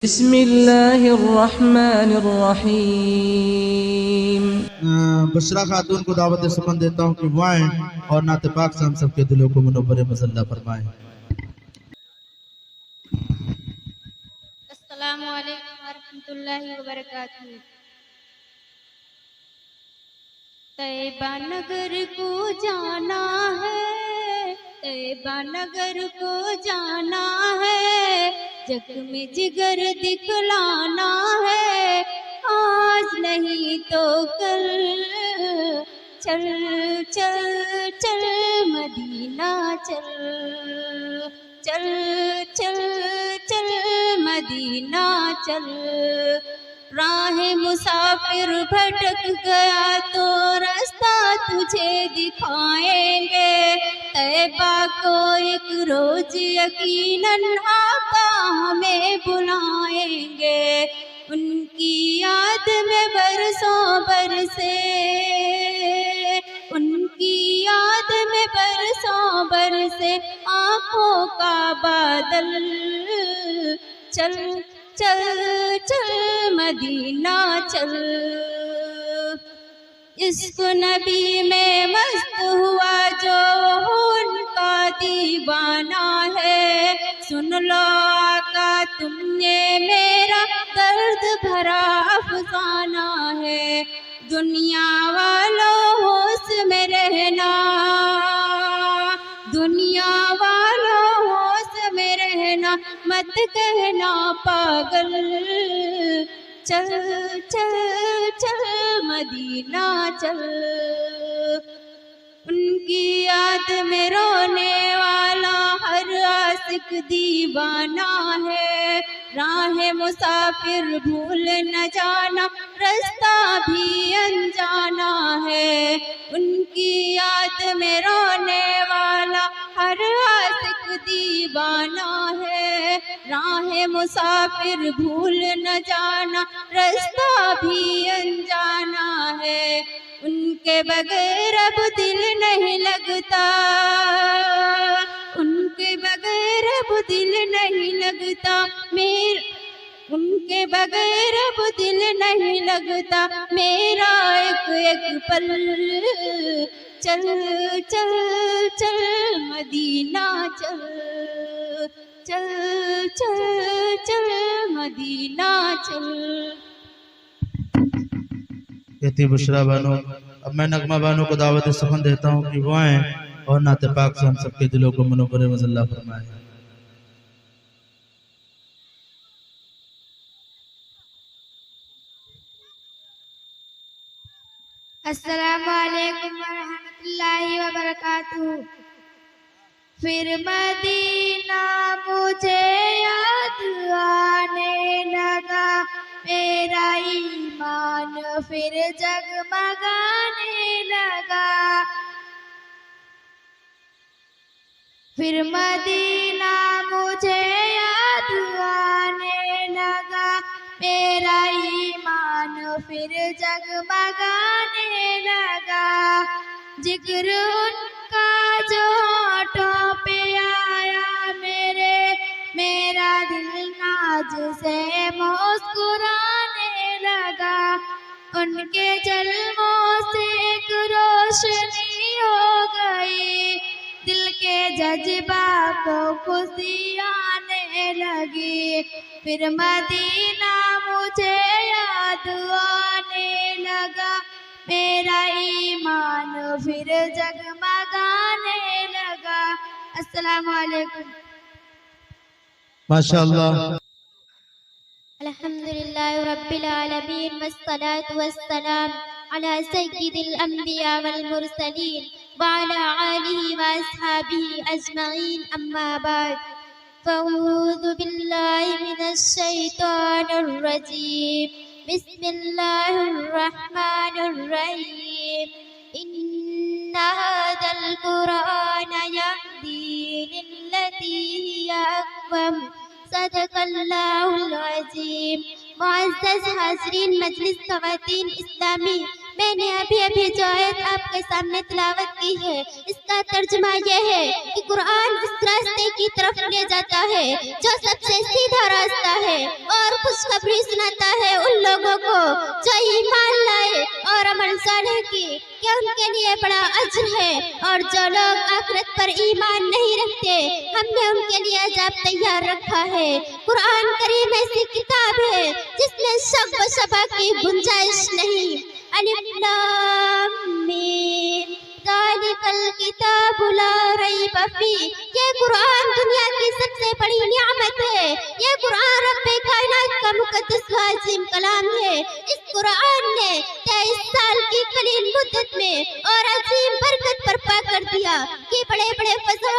بسم اللہ الرحمن الرحیم۔ بشرا خاتون کو دعوت سخن دیتا ہوں کہ وہ آئیں اور نعت پاک سے ہم سب کے دلوں کو منور مسلح فرمائیں۔ السلام علیکم ورحمۃ اللہ وبرکاتہ۔ طیبہ نگر کو جانا ہے، طیبہ نگر کو جانا ہے، جگ میں جگر دکھلانا ہے، آج نہیں تو کل، چل چل چل مدینہ چل، چل چل چل مدینہ چل۔ راہ مسافر بھٹک گیا تو راستہ تجھے دکھائیں گے، طیبہ کو ایک روز یقیناً آقا ہمیں بلائیں گے۔ ان کی یاد میں برسوں برسے، ان کی یاد میں برسوں برسے آنکھوں کا بادل، چل چل چل مدینہ چل۔ عشق نبی میں مست ہوا جو ان کا دیوانہ ہے، سن لو آقا تم نے میرا درد بھرا افسانہ ہے۔ دنیا والوں ہوش میں رہنا، دنیا والوں ہوش میں رہنا، مت کہنا پاگل، چل چل چل مدینہ چل۔ ان کی یاد میں رونے والا ہر عاشق دیوانہ ہے، راہ مسافر بھول نہ جانا، رستہ بھی انجانا ہے۔ ان کی یاد میں رونے والا ہر عاشق دیوانہ ہے، راہ مسافر بھول نہ جانا، رستہ بھی انجانا ہے۔ ان کے بغیر اب دل نہیں لگتا، ان کے بغیر اب دل نہیں لگتا، ان کے بغیر اب دل نہیں لگتا میرا ایک ایک پل، چل چل چل مدینہ چل، چل چل چل مدینہ چل۔ کہتی بشرا بانو۔ اب میں نغمہ بانو کو دعوت سخن دیتا ہوں کہ وہ آئیں اور نعت پاک سے ہم سب کے دلوں کو منور مسلح فرمائیں۔ السلام علیکم ورحمۃ اللہ وبرکاتہ۔ پھر مدینہ مجھے یاد آنے لگا، میرا ایمان پھر جگمگانے لگا۔ پھر مدینہ مجھے یاد آنے لگا، میرا ایمان پھر جگمگانے لگا۔ ذکر ان کا جو ہونٹوں پہ آیا میرا دل ناز سے مسکرانے لگا۔ ان کے جلووں سے ایک روشنی ہو گئی، دل کے جذبات کو خوشی آنے لگی۔ پھر مدینہ مجھے یاد آنے لگا، میرا ایمان پھر جگمگانے لگا۔ السلام علیکم۔ ماشاءاللہ۔ الحمدللہ رب العالمین والصلاة والسلام على سید الانبیاء والمرسلین وعلى آلہ واصحابہ اجمعین، اما بعد فاعوذ باللہ من الشیطان الرجیم، بسم اللہ الرحمن الرحیم۔ ان هذا القرآن يهدي للتي هي أقوم، صدق اللہ العظیم۔ معزز حاضرین، مجلس خواتین اسلامی میں نے ابھی جو آیت آپ کے سامنے تلاوت کی ہے اس کا ترجمہ یہ ہے کہ قرآن اس راستے کی طرف لے جاتا ہے جو سب سے سیدھا راستہ ہے، اور خوشخبری سناتا ہے ان لوگوں کو جو ایمان لائے اور عمل صالح کی کہ ان کے لیے بڑا اجر ہے، اور جو لوگ آخرت پر ایمان نہیں رکھتے ہم نے ان کے لیے عذاب تیار رکھا ہے۔ قرآن کریم ایسی کتاب ہے جس میں شک و شبہ کی گنجائش نہیں۔ الف لام میم ذالک الکتاب لا ریب فیہ، یہ قرآن دنیا کی سب سے بڑی نعمت ہے، یہ قرآن رب کائنات کا مقدس و عظیم کلام ہے۔ اس قرآن نے 23 سال کی قلیل مدت میں اور عظیم برکت برپا کر دیا کہ بڑے بڑے فضا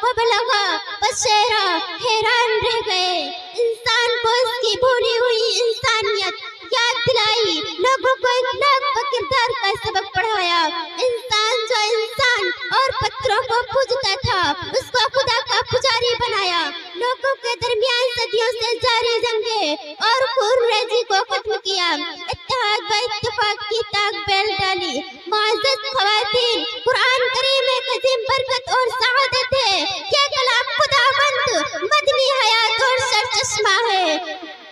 و بلغا بشیرہ حیران رہ گئے، انسان کو اس کی بھولی ہوئی انسانیت یاد دلائی، لوگوں کو اخلاق و کردار کا سبق پڑھایا۔ انسان جو انسان اور پتھروں کو پوجتا تھا اس کو خدا کا پجاری بنایا، لوگوں کے درمیان صدیوں سے جاری جنگیں اور خون ریزی کو ختم کیا، اتحاد و اتفاق کی تاک بیل ڈالی۔ معزز خواتین، قرآن کریم ایک عظیم برکت اور سعادت ہے، یہ کلام خدا بند مدنی حیات اور سرچشمہ ہے،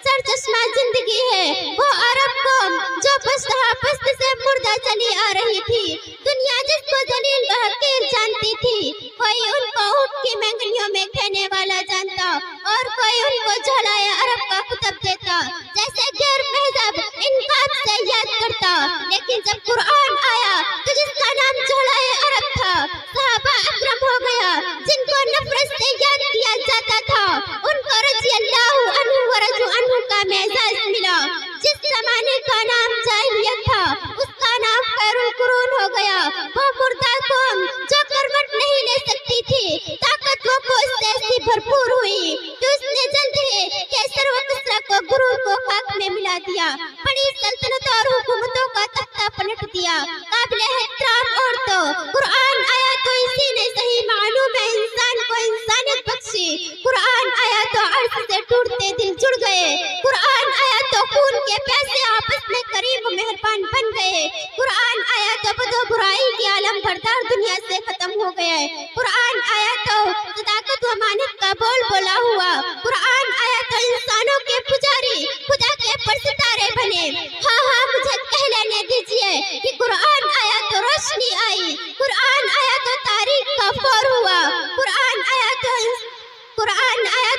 سرچشمہ زندگی ہے۔ وہ عرب قوم جو پست سے مردہ چلی آ رہی تھی، دنیا جس کو ذلیل و حقیر جانتی تھی، کوئی ان کو اونٹ کی مینگنیوں میں کھینے والا جانتا اور کوئی ان کو جھولائے عرب کا خطب دیتا، جیسے غیر مہذب انقلاب سے یاد کرتا۔ لیکن جب قرآن آیا تو جس کا نام جھولائے عرب تھا صحابہ اکرم ہو گیا، جن کو نفرت سے یاد کیا جاتا تھا ان کو رضی اللہ عنہ و رضوا عنہ کا اعزاز ملا۔ جس زمانے کا نام جاہلیت تھا اس کا نام خیر القرون ہو گیا۔ وہ مردہ قوم جو کروٹ نہیں لے سکتی تھی طاقتوں کو اس سے ایسی بھرپور ہوئی کہ اس نے جلد ہی کیسر و کسریٰ کو غرور کو خاک میں ملا دیا، بڑی سلطنت اور حکومتوں کا تختہ پلٹ دیا۔ قابل احترام عورتوں، قرآن آیا تو اسی نے صحیح معلوم ہے انسان کو انسانیت بخشی، قرآن آیا تو عرض سے ٹوٹتے دل جڑ گئے، قرآن آیا تو خون کے پیاسے آپس میں قریب و مہربان بن گئے، قرآن آیا تو بد و برائی کی عالم بردار دنیا سے ختم ہو گئے، قرآن آیا تو صداقت و امانت کا بول بولا ہوا، قرآن آیا تو انسانوں کے پجاری خدا کے پرستارے بنے۔ ہاں ہاں مجھے کہہ لینے دیجئے کہ قرآن آیا تو روشنی آئی، قرآن آیا تو تاریخ کا فور ہوا، قرآن آیا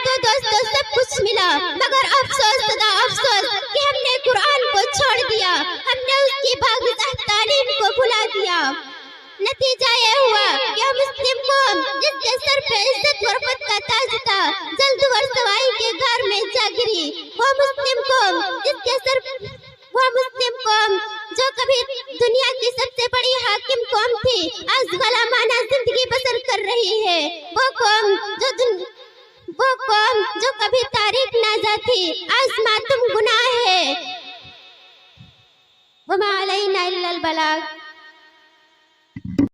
تو دوستو سب کچھ ملا، مگر افسوس صدا افسوس کہ ہم نے قرآن کو چھوڑ دیا، ہم نے اس کی باغزہ تعلیم کو بھلا دیا۔ نتیجہ یہ ہوا کہ مسلم قوم جس کے سر پہ عزت و رفعت کا تاج تھا جلد و رسوائی کے گھر میں جا گری۔ وہ مسلم قوم جو کبھی دنیا کی سب سے بڑی حاکم قوم تھی آج غلامانہ زندگی بسر کر رہی ہے۔ وہ قوم جو کبھی تاریخ نازا تھی آج ماتم گناہ ہے۔ وما علینا الا البلاغ۔